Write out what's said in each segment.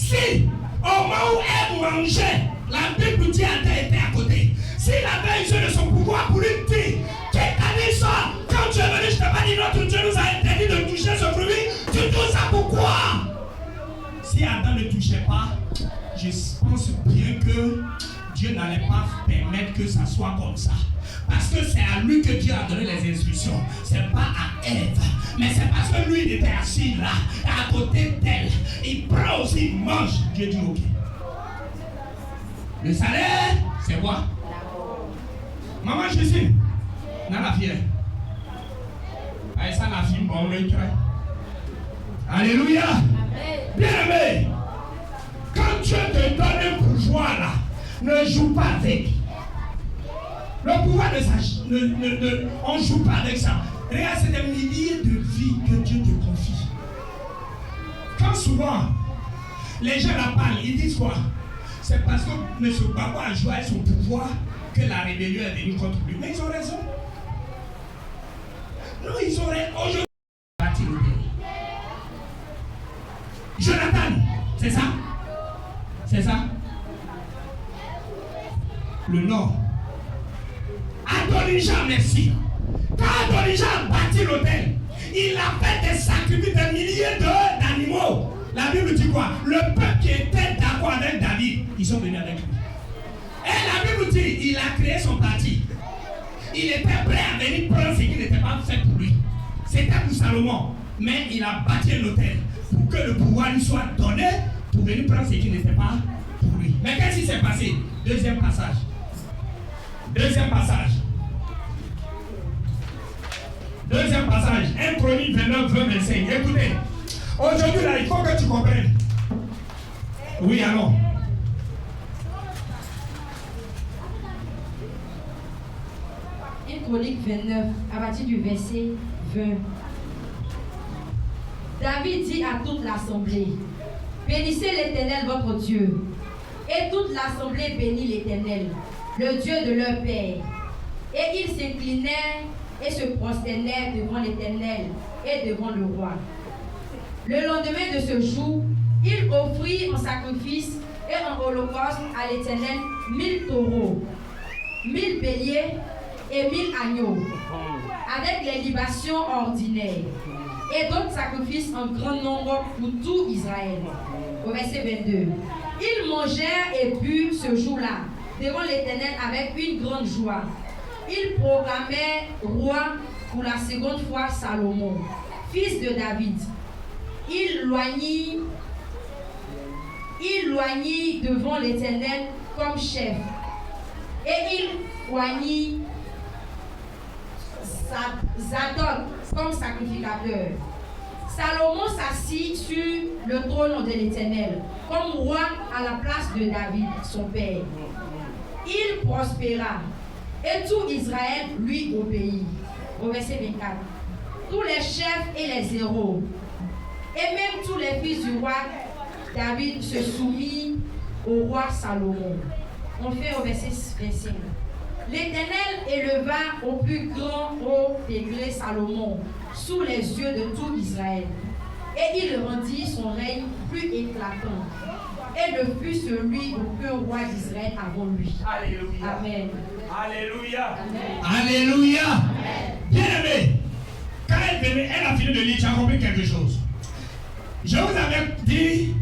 Si, au moment où elle mangeait, la Bible dit qu'elle était à côté. S'il avait usé de son pouvoir pour lui dire, qui t'a dit ça? Quand tu es venu, je t'ai pas dit notre Dieu nous a interdit de toucher ce fruit. Tu touches ça pourquoi? Si Adam ne touchait pas, je pense bien que Dieu n'allait pas permettre que ça soit comme ça. Parce que c'est à lui que Dieu a donné les instructions. C'est pas à Ève. Mais c'est parce que lui, il était assis là, à côté d'elle. Il prend aussi, il mange. Dieu dit ok. Le salaire, c'est quoi? Maman Jésus, n'a la fière. Aïe, ça la fille, bon, le trait. Alléluia. Bien aimé, quand Dieu te donne un pouvoir là, ne joue pas avec. Le pouvoir on ne joue pas avec ça. Regarde, c'est des milliers de vies que Dieu te confie. Quand souvent, les gens la parlent, ils disent quoi? C'est parce que M. Baba a joué avec son pouvoir que la rébellion est venue contre lui. Mais ils ont raison. Non, ils ont raison. Aujourd'hui, Jonathan, c'est ça? C'est ça? Le Nord. Adonijah, merci. Quand Adonijah a bâti l'autel, il a fait des sacrifices de milliers d'animaux. La Bible dit quoi? Le peuple qui était d'accord avec David, ils sont venus avec lui. Et la Bible dit, il a créé son parti. Il était prêt à venir prendre ce qui n'était pas fait pour lui. C'était pour Salomon. Mais il a bâti un autel pour que le pouvoir lui soit donné pour venir prendre ce qui n'était pas pour lui. Mais qu'est-ce qui s'est passé? Deuxième passage. Deuxième passage. Deuxième passage. 1 Chronique 29, 20, 25. Écoutez. Aujourd'hui, là, il faut que tu comprennes. Oui, alors. Chronique 29, à partir du verset 20. David dit à toute l'assemblée, bénissez l'Éternel votre Dieu. Et toute l'assemblée bénit l'Éternel, le Dieu de leur père. Et ils s'inclinèrent et se prosternèrent devant l'Éternel et devant le roi. Le lendemain de ce jour, ils offrirent en sacrifice et en holocauste à l'Éternel 1000 taureaux, 1000 béliers et 1000 agneaux, avec les libations ordinaires, et d'autres sacrifices en grand nombre pour tout Israël. Au verset 22. Ils mangèrent et burent ce jour-là devant l'Éternel avec une grande joie. Ils proclamèrent roi pour la seconde fois Salomon, fils de David. Il loignit devant l'Éternel comme chef, et il loignit Zadok comme sacrificateur. Salomon s'assit sur le trône de l'Éternel comme roi à la place de David, son père. Il prospéra et tout Israël lui obéit. Au verset 24. Tous les chefs et les héros et même tous les fils du roi David se soumirent au roi Salomon. On fait au verset 25. L'Éternel éleva au plus grand haut degré Salomon sous les yeux de tout Israël. Et il rendit son règne plus éclatant. Et ne fut celui aucun roi d'Israël avant lui. Alléluia. Amen. Alléluia. Amen. Alléluia. Bien aimé, quand elle venait, elle a fini de lire, tu as compris quelque chose. Je vous avais dit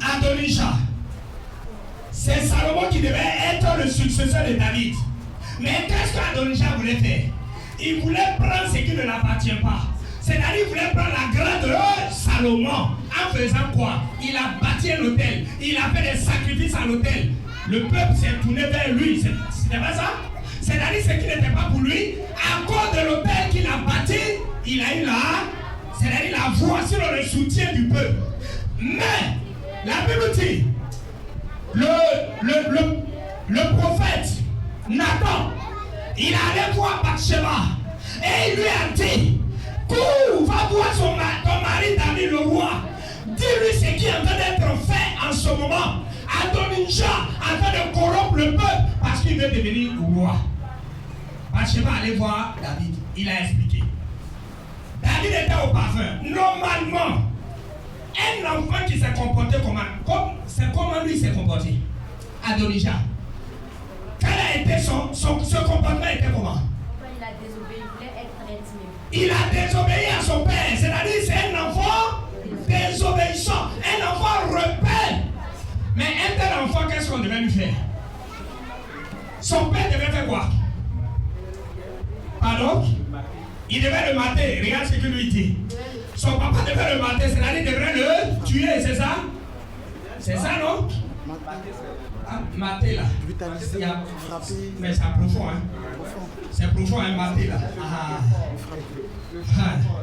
Adonijah. C'est Salomon qui devait être le successeur de David. Mais qu'est-ce qu'Adonijah voulait faire? Il voulait prendre ce qui ne l'appartient pas. C'est-à-dire qu'il voulait prendre la grande de Salomon. En faisant quoi? Il a bâti un autel. Il a fait des sacrifices à l'autel. Le peuple s'est tourné vers lui. C'était pas ça? C'est-à-dire ce qui n'était pas pour lui. À cause de l'autel qu'il a bâti, il a eu la voix sur le soutien du peuple. Mais la Bible dit, le prophète Nathan, il allait voir Bathsheba et il lui a dit, cours, va voir ton mari David le roi, dis-lui ce qui est en train d'être fait en ce moment. Adonijah en train de corrompre le peuple parce qu'il veut devenir roi. Bathsheba allait voir David, il a expliqué. David était au parfum. Normalement, Un enfant qui s'est comporté comment lui s'est comporté? Adonijah. Quel a été ce comportement était comment? Il a désobéi, il voulait être très timide. Il a désobéi à son père. C'est-à-dire c'est un enfant désobéissant. Un enfant rebelle. Mais un tel enfant, qu'est-ce qu'on devait lui faire? Son père devait faire quoi? Pardon? Il devait le mater. Regarde ce que lui dit. Son papa devait le mater, c'est-à-dire devrait le tuer, c'est ça? C'est ça, non? Ah, mater là. Mais c'est profond, hein? C'est profond, hein, mater là.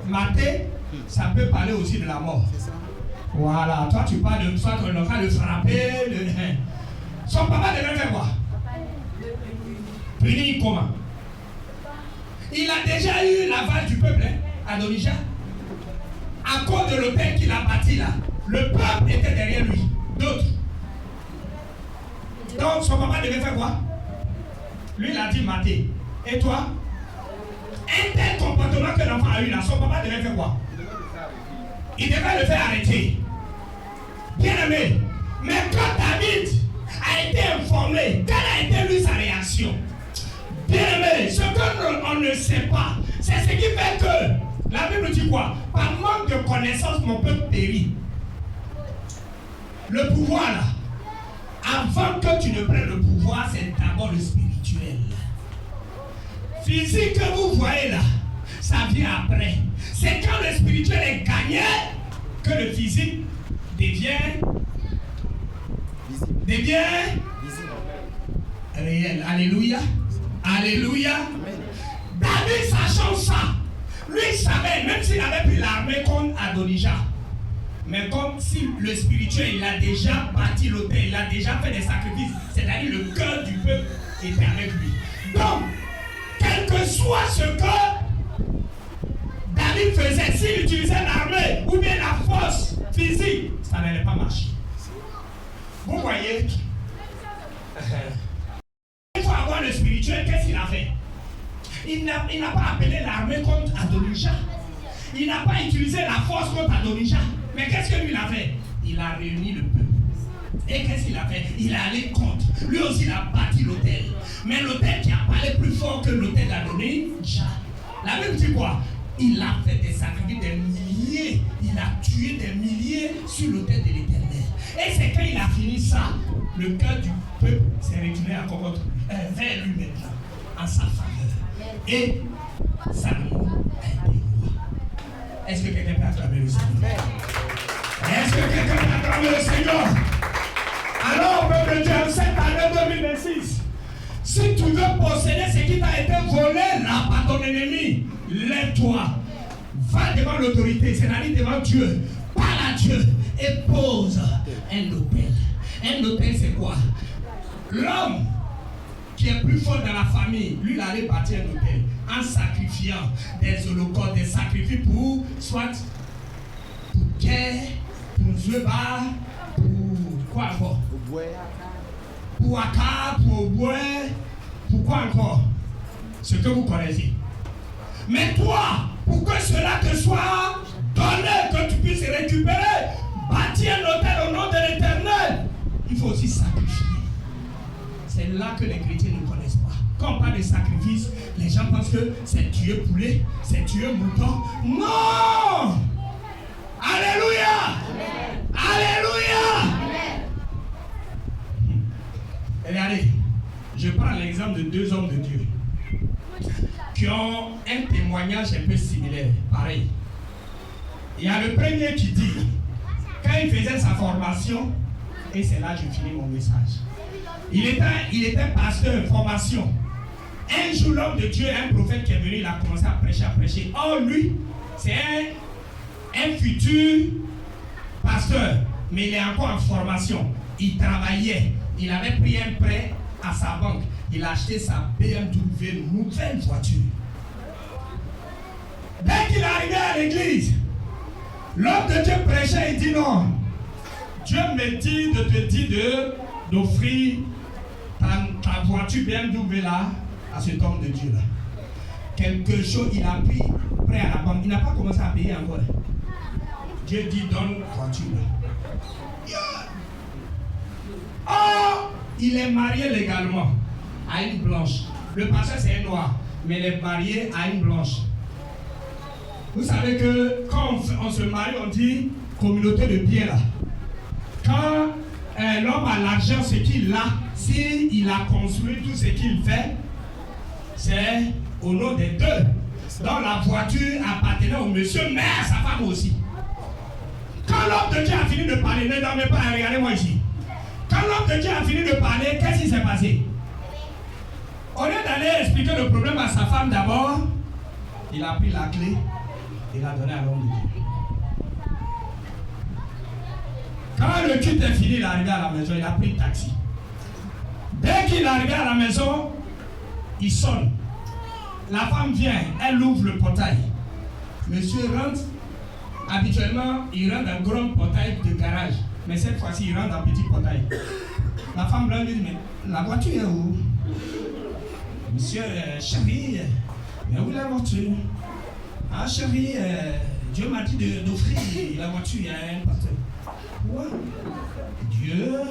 Mater, ça peut parler aussi de la mort. Voilà, toi tu parles de ça, qu'on a le frapper. Son papa devait faire quoi? Punir comment? Il a déjà eu l'aval du peuple, hein, Adonijah. À cause de l'autel qu'il a bâti là, le peuple était derrière lui. D'autres. Donc son papa devait faire quoi? Lui il a dit mater. Et toi? Un tel comportement que l'enfant a eu là, son papa devait faire quoi? Il devait le faire arrêter. Bien aimé. Mais quand David a été informé, quelle a été lui sa réaction? Bien aimé, ce qu'on ne sait pas, c'est ce qui fait que la Bible dit quoi? Par manque de connaissance, mon peuple périt. Le pouvoir là, avant que tu ne prennes le pouvoir, c'est d'abord le spirituel. Physique que vous voyez là, ça vient après. C'est quand le spirituel est gagné que le physique devient réel. Alléluia. Alléluia. David, sachant ça, lui savait, même s'il avait pris l'armée contre Adonijah, mais comme si le spirituel, il a déjà bâti l'autel, il a déjà fait des sacrifices, c'est-à-dire le cœur du peuple était avec lui. Donc, quel que soit ce que David faisait, s'il utilisait l'armée ou bien la force physique, ça n'allait pas marcher. Vous voyez, il faut avoir le spirituel, qu'est-ce qu'il a fait? Il n'a pas appelé l'armée contre Adonijah. Il n'a pas utilisé la force contre Adonijah. Mais qu'est-ce que lui il a fait? Il a réuni le peuple. Et qu'est-ce qu'il a fait? Il est allé contre. Lui aussi il a bâti l'autel. Mais l'autel qui a parlé plus fort que l'autel d'Adonijah. La Bible dit quoi? Il a fait des sacrifices, des milliers. Il a tué des milliers sur l'autel de l'Éternel. Et c'est quand il a fini ça, le cœur du peuple s'est retourné encore vers lui maintenant, en sa faveur. Et Salomon a été roi. Est-ce que quelqu'un peut acclamer le Seigneur? Est-ce que quelqu'un peut acclamer le Seigneur? Alors, peuple de Dieu, en cette année 2026, si tu veux posséder ce qui t'a été volé là par ton ennemi, lève-toi, va devant l'autorité, c'est-à-dire devant Dieu, parle à Dieu et pose un autel. Un autel, c'est quoi? L'homme qui est plus fort dans la famille, lui, il allait bâtir un autel en sacrifiant des holocaustes, des sacrifices pour soit pour guerre, pour Zeba, pour quoi encore? Pour Aka, pour Bois, pour quoi encore? Ce que vous connaissez. Mais toi, pour que cela te soit donné, que tu puisses récupérer, bâtir un autel au nom de l'Éternel, il faut aussi sacrifier. C'est là que les chrétiens ne connaissent pas. Quand on parle de sacrifice, les gens pensent que c'est tuer poulet, c'est tuer mouton. Non! Alléluia! Amen. Alléluia! Amen. Regardez, je prends l'exemple de deux hommes de Dieu qui ont un témoignage un peu similaire, pareil. Il y a le premier qui dit, quand il faisait sa formation, et c'est là que je finis mon message. Il était pasteur, formation. Un jour, l'homme de Dieu, un prophète qui est venu, il a commencé à prêcher. Or, lui, c'est un futur pasteur, mais il est encore en formation. Il travaillait. Il avait pris un prêt à sa banque. Il a acheté sa BMW, nouvelle voiture. Dès qu'il est arrivé à l'église, l'homme de Dieu prêchait, il dit non. Dieu me dit de te dire d'offrir ta voiture BMW là à cet homme de Dieu là. Quelque chose, il a pris prêt à la banque. Il n'a pas commencé à payer encore. Dieu dit donne voiture. Oh, il est marié légalement à une blanche. Le pasteur c'est un noir, mais il est marié à une blanche. Vous savez que quand on se marie, on dit communauté de biens là. Quand l'homme a l'argent, ce qu'il a, s'il a construit tout ce qu'il fait, c'est au nom des deux. Donc la voiture appartenait au monsieur, mais à sa femme aussi. Quand l'homme de Dieu a fini de parler, ne dormez pas, regardez-moi ici. Quand l'homme de Dieu a fini de parler, qu'est-ce qui s'est passé? Au lieu d'aller expliquer le problème à sa femme d'abord, il a pris la clé et l'a donné à l'homme de Dieu. Quand le culte est fini, il est arrivé à la maison, il a pris le taxi. Dès qu'il est arrivé à la maison, il sonne. La femme vient, elle ouvre le portail. Monsieur rentre. Habituellement, il rentre dans un grand portail de garage. Mais cette fois-ci, il rentre dans un petit portail. La femme blanche lui dit, mais la voiture est où? Monsieur, chérie, mais où est la voiture? Ah chérie, Dieu m'a dit d'offrir la voiture à un pasteur. Quoi? Dieu,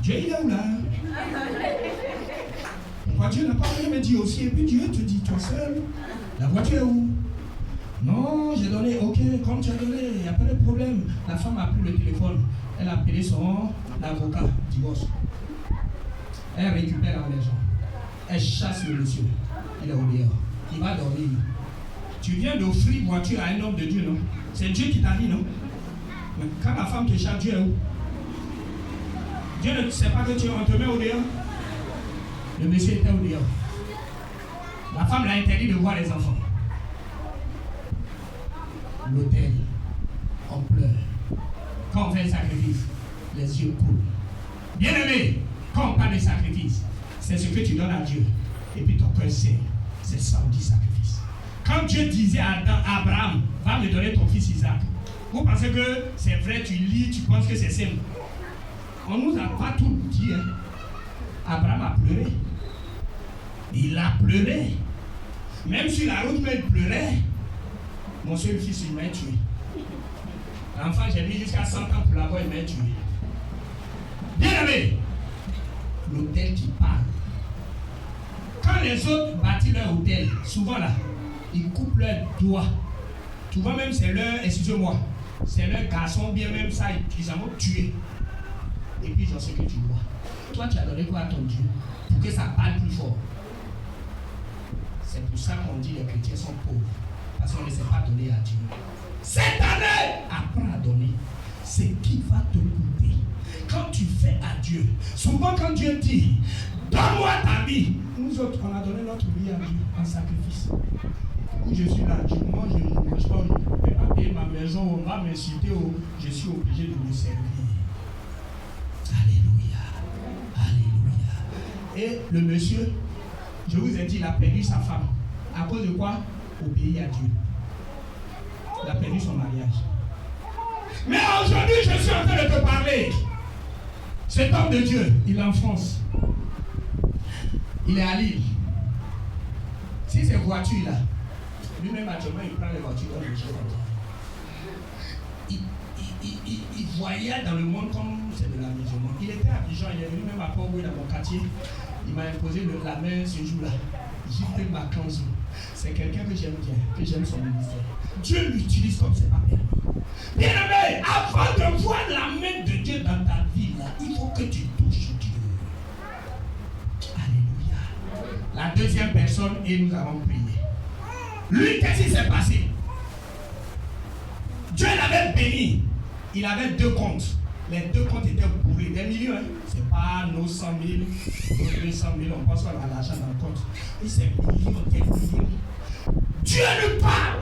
il est où là? Pourquoi Dieu n'a pas rien me dit aussi? Et puis Dieu te dit toi seul, la voiture est où? Non, j'ai donné, ok, comme tu as donné, il n'y a pas de problème. La femme a pris le téléphone, elle a appelé son avocat, divorce. Elle récupère la maison, elle chasse le monsieur, il est au dehors, il va dormir. Tu viens d'offrir voiture à un homme de Dieu, non? C'est Dieu qui t'a dit, non? Mais quand la femme te chasse, Dieu est où? Dieu ne sait pas que on te met au dehors. Le monsieur était au dehors. La femme l'a interdit de voir les enfants. L'autel, on pleure. Quand on fait un sacrifice, les yeux coulent. Bien aimé, quand on parle de sacrifice, c'est ce que tu donnes à Dieu. Et puis ton cœur sait, c'est 110 sacrifices. Quand Dieu disait à Abraham, va me donner ton fils Isaac, vous pensez que c'est vrai, tu lis, tu penses que c'est simple. On ne nous a pas tout dit. Hein. Abraham a pleuré. Il a pleuré. Même sur la route, mais il pleurait. Mon seul fils, il m'a tué. L'enfant, j'ai mis jusqu'à 100 ans pour l'avoir, il m'a tué. Bien aimé, l'autel qui parle. Quand les autres bâtissent leur hôtel, souvent là, ils coupent leurs doigts. Souvent même, c'est leur, excusez-moi, c'est leur garçon, bien même ça, ils en ont tué. Et puis, j'en sais que tu vois. Toi, tu as donné quoi à ton Dieu? Pour que ça parle plus fort. C'est pour ça qu'on dit que les chrétiens sont pauvres. Parce qu'on ne sait pas donner à Dieu. Cette année, apprends à donner. C'est qui va te coûter. Quand tu fais à Dieu, souvent quand Dieu dit, donne-moi ta vie, nous autres, on a donné notre vie à Dieu en sacrifice. Je suis là, je mange, je ne mange pas, je ne peux pas payer ma maison, on va m'insulter, je suis obligé de me servir. Alléluia. Alléluia. Et le monsieur, je vous ai dit, il a perdu sa femme. À cause de quoi? Obéir à Dieu. Il a perdu son mariage. Mais aujourd'hui, je suis en train de te parler. Cet homme de Dieu, il est en France. Il est à Lille. Si ces voitures là, lui-même actuellement, il prend les voitures dans le jeu. Il voyait dans le monde comme c'est de la musulmane. Il était à Dijon, il est venu même à Port-Louis dans mon quartier. Il m'a imposé la main ce jour-là. J'ai fait ma cause. C'est quelqu'un que j'aime bien, que j'aime son ministère. Dieu l'utilise comme c'est pas permis. Bien aimé, avant de voir la main de Dieu dans ta vie, là, il faut que tu touches Dieu. Alléluia. La deuxième personne, et nous avons prié. Lui, qu'est-ce qui s'est passé? Dieu l'avait béni. Il avait 2 comptes. Les 2 comptes étaient bourrés. Des millions. Hein? Ce n'est pas nos 100 000, nos 200 000. On pense à l'argent dans le compte. Et c'est millions, des millions. Dieu lui parle.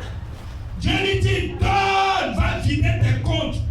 Dieu lui dit, donne, va vider tes comptes.